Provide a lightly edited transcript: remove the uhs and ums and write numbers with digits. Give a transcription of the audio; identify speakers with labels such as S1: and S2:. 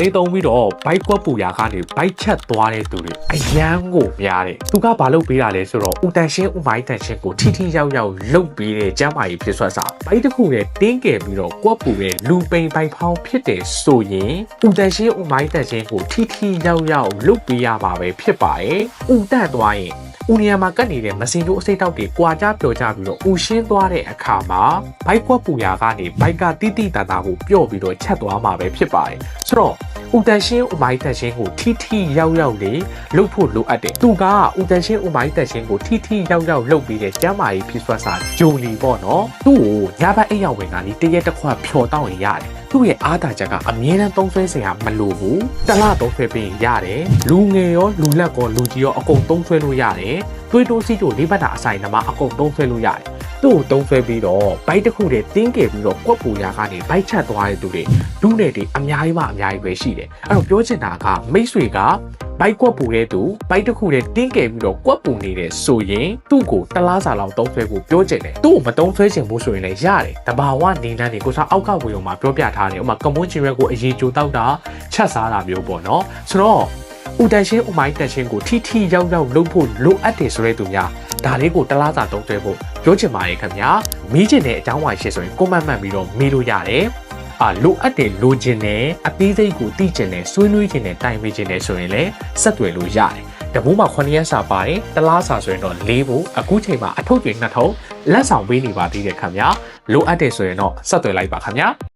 S1: လေးသုံးပြီးတော့ဘိုက်ကွက်ပူရာကနေဘိုက်ချက်သွားတဲ့သူတွေအယမ်းကိုများတယ်သူကဘာလုပ်ပေးတာလဲဆိုတော့ဦးတန်ရှင်းဦးမိုင်းတန်ရှင်းကိုထိထိရောက်ရောက်လှုပ်ပြီးတဲ့ကျမ်းမာရေးဖြစ်ဆွတ်စာဘိုက်တစ်ခုနဲ့တင်းကယ်ပြီးတော့ကွက်ပူတဲ့လူပိန်ဘိုက်ဖောင်းဖြစ်တယ်ဆိုရင်ဦးတန်ရှင်းဦးမိုင်းတန်ရှင်းကိုထိထိရောက်ရောက်လှုပ်ပေးရပါပဲဖြစ်ပါတယ်ဦးတန့်သွားရင်ဦးနေရာမှာကတ်နေတဲ့မစင်တို့အစိတ်တောက်တွေကွာကြပျော်ကြပြီးတော့ဦးရှင်းသွားတဲ့အခါမှာဘိုက်ကွက်ပူရာကနေဘိုက်ကတိတိတတ်တာကိုပျော့ပြီးတော့ချက်သွားမှာပဲဖြစ်ပါတယ်ဆိုတော့ဦးတန်ရှင်းဦးမိုင်းတန်ရှင်းကိုထိထိရောက်ရောက်လေးလှုပ်ဖို့လိုအပ်တယ်သူကဦးတန်ရှင်းဦးမိုင်းတန်ရှင်းကိုထိထိရောက်ရောက်လှုပ်ပြီးတဲ့ကျမ်းမာရေးဖြစ်ဆွတ်စာဂျိုလီပေါ့နော်သူ့ကိုညဘက်အိပ်ရောက်ဝင်ကနေတရက်တစ်ခွက်ဖြော်တောင်းရင်ရတယ်သူ့ရဲ့အားသာချက်ကအမြဲတမ်းသုံးဆွဲစရာမလိုဘူးတစ်လသုံးဆွဲပြီးရတယ်လူငယ်ရောလူလက်ကောလူကြီးရောအကုန်သုံးဆွဲလို့ရတယ်သွေးတိုးစီးတို့လေးဘက်တာအဆိုင်နမအကုန်သုံးဆွဲလို့ရတယ်သူ့ကိုသုံးဆွဲပြီးတော့ဘိုက်တစ်ခုတည်းတင်းကယ်ပြီးတော့ကွက်ပူရာကနေဘိုက်ချက်သွားတဲ့သူတွေလူနယ်တွေအများကြီးမှအများကြီးပဲရှိတယ်အဲ့တော့ပြောချင်တာကမိတ်ဆွေကဘိုက်ကွက်ပူတဲ့သူဘိုက်တစ်ခုတည်းတင်းကယ်ပြီးတော့ကွက်ပူနေတယ်ဆိုရင်သူ့ကိုတလားစာလောက်သုံးဆွဲဖို့ပြောချင်တယ်သူ့ကိုမသုံးဆွဲချင်ဘူးဆိုရင်လည်းရတယ်တဘာဝနေနှန်းတွေကိုစားအောက်ကဝေုံမှာပြောပြထားတယ်ဥပမာကမွန်းချီရက်ကိုအရေးကြိုတောက်တာချက်စားတာမျိုးပေါ့နော်ဆိုတော့ဦးတန်ရှင်းဦးမိုင်းတန်ရှင်းကိုထိထိရောက်ရောက်လုပ်ဖို့လိုအပ်တယ်ဆိုတဲ့သူများဒါလေးကိုတလားစာသုံးဆွဲဖို့ပြောချင်ပါတယ်ခင်ဗျာမီးချင်တဲ့အကြောင်းဝိုင်းရှင်းဆိုရင်ကွန်မန့်မှတ်ပြီးတော့မေးလို့ရတယ်လိုအပ်တယ်လိုချင်တယ်အသေးစိတ်ကိုသိချင်တယ်ဆွေးနွေးချင်တယ်တိုင်ပင်ချင်တယ်ဆိုရင်လည်းဆက်သွယ်လို့ရတယ်တဘိုးမှာ9ရက်စာပါတယ်တလားစာဆိုရင်တော့4ဖို့အခုချိန်မှာအထုပ်တွေ2ထုပ်လက်ဆောင်ပေးနေပါသေးတယ်ခင်ဗျာလိုအပ်တယ်ဆိုရင်တော့ဆက်သွယ်လိုက်ပါခင်ဗျာ